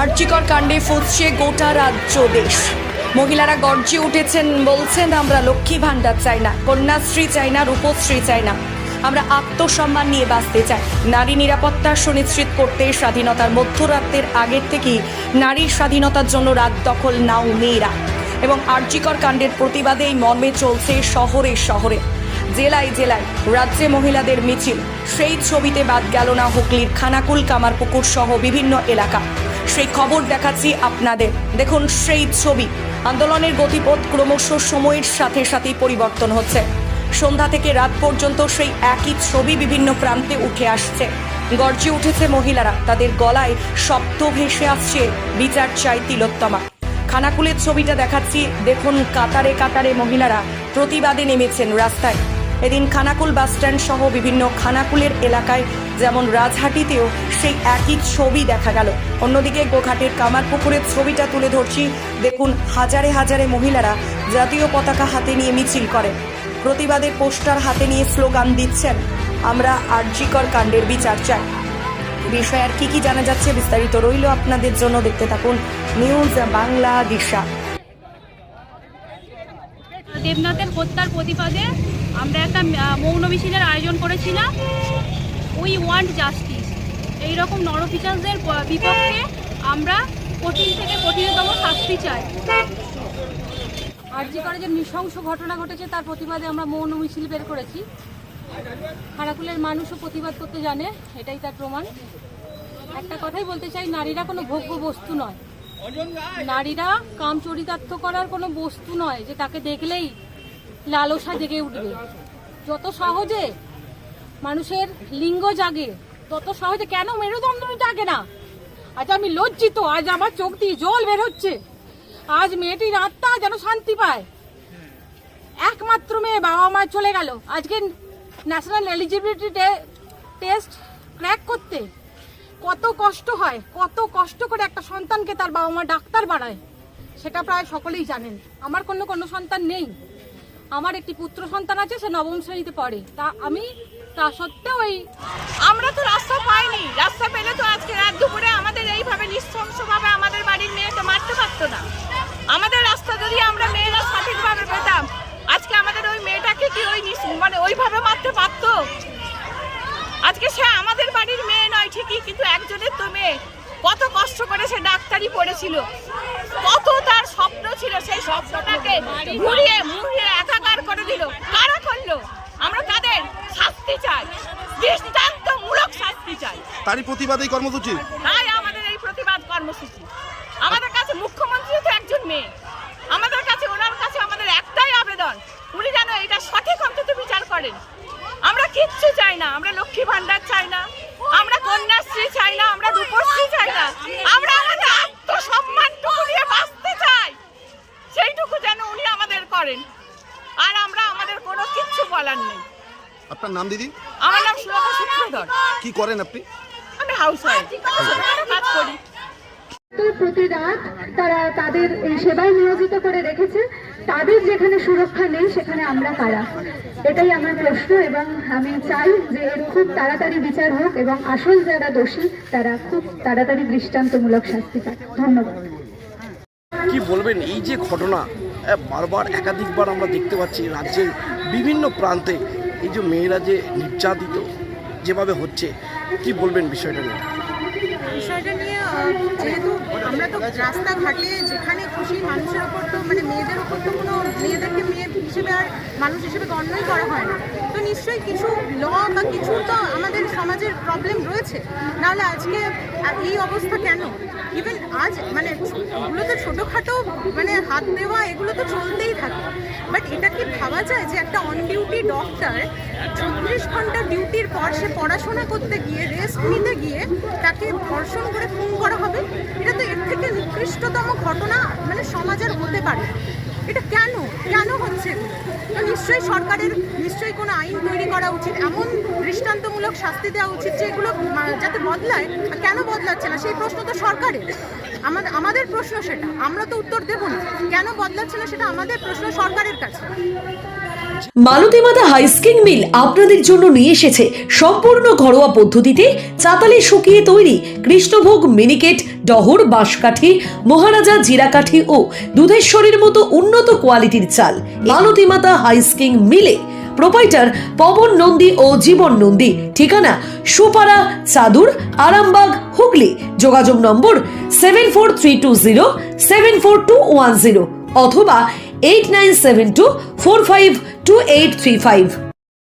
আর্চিকর কাণ্ডে ফুঁসছে গোটা রাজ্য দেশ। মহিলারা গর্জে উঠেছেন, বলছেন আমরা লক্ষ্মী ভাণ্ডার চাই না, কন্যাশ্রী চাই না, রূপশ্রী চাই না, আমরা আত্মসম্মান নিয়ে বাঁচতে চাই। নারী নিরাপত্তা সুনিশ্চিত করতে স্বাধীনতার মধ্যরাতের আগের থেকেই নারীর স্বাধীনতার জন্য রাত দখল নাও মেয়েরা। এবং আর্চিকর কাণ্ডের প্রতিবাদে এই মর্মে চলছে শহরে শহরে, জেলায় জেলায় রাজ্যে মহিলাদের মিছিল। সেই ছবিতে বাদ গেল না হুগলির খানাকুল, কামারপুকুর সহ বিভিন্ন এলাকা। সেই খবর দেখাচ্ছি আপনাদের, দেখুন সেই ছবি। আন্দোলনের গতিপথ ক্রমশ সময়ের সাথে সাথে পরিবর্তন হচ্ছে। সন্ধ্যা থেকে রাত পর্যন্ত সেই একই ছবি বিভিন্ন প্রান্তে উঠে আসছে। গর্জে উঠেছে মহিলারা, তাদের গলায় শব্দ ভেসে আসছে বিচার চাই তিলোত্তমা। খানাকুলের ছবিটা দেখাচ্ছি, দেখুন কাতারে কাতারে মহিলারা প্রতিবাদে নেমেছেন রাস্তায়। এদিন খানাকুল বাসস্ট্যান্ড সহ বিভিন্ন খানাকুলের এলাকায়, যেমন রাজহাটিতেও সেই একই ছবি দেখা গেল। অন্যদিকে গোঘাটের কামারপুকুরের ছবিটা তুলে ধরছি, দেখুন হাজারে হাজারে মহিলারা জাতীয় পতাকা হাতে নিয়ে মিছিল করে, প্রতিবাদের পোস্টার হাতে নিয়ে স্লোগান দিচ্ছেন, আমরা আরজিকর কাণ্ডের বিচার চাই। বিষয়ে আর কি জানা যাচ্ছে বিস্তারিত রইল আপনাদের জন্য, দেখতে থাকুন নিউজ বাংলা দিশা। দেবনাথের হত্যার প্রতিবাদে আমরা একটা মৌন মিছিলের আয়োজন করেছিলাম। We want justice. এইরকম নরপিচারদের বিপক্ষে আমরা কঠিন থেকে কঠিনতম শাস্তি চাই। আরজি করে যে নৃশংস ঘটনা ঘটেছে তার প্রতিবাদে আমরা মৌন মিছিল বের করেছি। খানাকুলের মানুষও প্রতিবাদ করতে জানে, এটাই তার প্রমাণ। একটা কথাই বলতে চাই, নারীরা কোনো ভোগ্য বস্তু নয়, নারীরা কাম চরিতার্থ করার কোনো বস্তু নয় যে তাকে দেখলেই লালসা জেগে উঠবে। যত সহজে মানুষের লিঙ্গ জাগে, তত সহজে কেন মেরুদণ্ড জাগে না? আজ আমি লজ্জিত, আজ আমার চোখ দিয়ে জল বের হচ্ছে। আজ মেয়েটির আত্মা যেন শান্তি পায়। একমাত্র মেয়ে, বাবা মা চলে গেল, আজকে ন্যাশনাল এলিজিবিলিটি টেস্ট ক্র্যাক করতে কত কষ্ট হয়, কত কষ্ট করে একটা সন্তানকে তার বাবা মা ডাক্তার বানায়, সেটা প্রায় সকলেই জানেন। আমার কোনো সন্তান নেই, আমার একটি পুত্র সন্তান আছে, সে নবম শ্রেণীতে পড়ে। তা সত্ত্বেও আমরা তো রাস্তা পাইনি। রাস্তা পেলে তো আজকে রাত দুপুরে আমাদের এইভাবে নৃশংসভাবে আমাদের বাড়ির মেয়েকে মারতে পারতো না। আমাদের রাস্তা যদি আমরা মেয়েরা সঠিকভাবে পেতাম, আজকে আমাদের ওই মেয়েটাকে কি ওইভাবে মারতে পারতো? আজকে সে আমাদের বাড়ির মেয়ে নয় ঠিকই, কিন্তু একজনের তো মেয়ে। কত কষ্ট করে সে ডাক্তারি পড়েছিল, কত তার স্বপ্ন ছিল, সেই স্বপ্নটাকে ঘুরিয়ে মুড়িয়ে একাকার করে দিল। কারা করলো? আমরা তাদের শাস্তি চাই, দৃষ্টান্তমূলক শাস্তি চাই। তারই প্রতিবাদেই কর্মসূচি, তাই আমাদের এই প্রতিবাদ কর্মসূচি। আমাদের কাছে মুখ্যমন্ত্রী তো একজন মেয়ে, আমাদের কাছে ওনার কাছে আমাদের একটাই আবেদন, উনি যেন এটা সঠিক অন্তত বিচার করেন। আমরা কিচ্ছু চাই না, আমরা লক্ষ্মী ভাণ্ডার চাই না, আমরা কন্যাশ্রী চাই না, আমরা রূপশ্রী চাই না, আমরা আমাদের আত্মসম্মানটুকু নিয়ে বাঁচতে চাই, সেইটুকু যেন উনি আমাদের করেন। আর আমরা আমাদের কোনো কিচ্ছু বলার নেই। আপনার নাম দিদি? আমার নাম সুলভা সূত্রধর। কি করেন আপনি? আমি হাউস ওয়াইফ, কাজ করি। প্রতি রাত তারা তাদের সেবায় নিয়োজিত করে রেখেছে। তাদের যেখানে সুরক্ষা নেই সেখানে আমরা কারা? এটাই আমার প্রশ্ন, এবং আমি চাই যে এর খুব তাড়াতাড়ি বিচার হোক এবং আসল যারা দোষী তারা খুব তাড়াতাড়ি দৃষ্টান্তমূলক শাস্তি পায়। ধন্যবাদ। কি বলবেন, এই যে ঘটনা বারবার একাধিকবার আমরা দেখতে পাচ্ছি রাজ্যের বিভিন্ন প্রান্তে, এই যে মেয়েরা যে নির্যাতিত যেভাবে হচ্ছে, কি বলবেন বিষয়টা নিয়ে? বিষয়টা নিয়ে যেহেতু আমরা তো রাস্তাঘাটে যেখানে খুশি মানুষের ওপর তো মেয়েদের ওপর তো কোনো মেয়েদেরকে মেয়ে হিসেবে আর মানুষ হিসেবে গণ্যই করা হয় না, তো নিশ্চয়ই কিছু ল বা কিছু তো আমাদের সমাজের প্রবলেম রয়েছে, নাহলে আজকে এই অবস্থা কেন? ইভেন আজ এগুলো তো ছোটোখাটো হাত দেওয়া এগুলো তো চলতেই থাকে, বাট এটা কি ভাবা যায় যে একটা অন ডিউটি ডক্টর 36 ঘন্টা ডিউটির পর সে পড়াশোনা করতে গিয়ে রেস্ট নিতে গিয়ে তাকে ধর্ষণ করে খুন করা হবে? এটা তো এর থেকে নিকৃষ্টতম ঘটনা সমাজের হতে পারে। এটা কেন হচ্ছে? তো নিশ্চয়ই সরকারের কোনো আইন তৈরি করা উচিত, এমন দৃষ্টান্তমূলক শাস্তি দেওয়া উচিত যে এগুলো যাতে বদলায়। কেন বদলাচ্ছে না সেই প্রশ্ন তো সরকারের, আমাদের প্রশ্ন সেটা, আমরা তো উত্তর দেব না। কেন বদলাচ্ছে না সেটা আমাদের প্রশ্ন সরকারের কাছে। চলছে। মালতী মাতা হাইস্কিং মিল আপনাদের জন্য নিয়ে এসেছে সম্পূর্ণ ঘরোয়া পদ্ধতিতে চাতালে শুকিয়ে তৈরি কৃষ্ণভোগ মিনিকেট, ডহর, বাঁশকাঠি, মহারাজা জিরাকাঠি ও দুধেশ্বরীর মতো উন্নত কোয়ালিটির চাল। মালতী মাতা হাইস্কিং মিলে প্রোপাইটার পবন নন্দী ও জীবন নন্দী। ঠিকানা সুপারা, চাদুর, আরামবাগ, হুগলি। যোগাযোগ নম্বর 7432074210 অথবা 8972452835।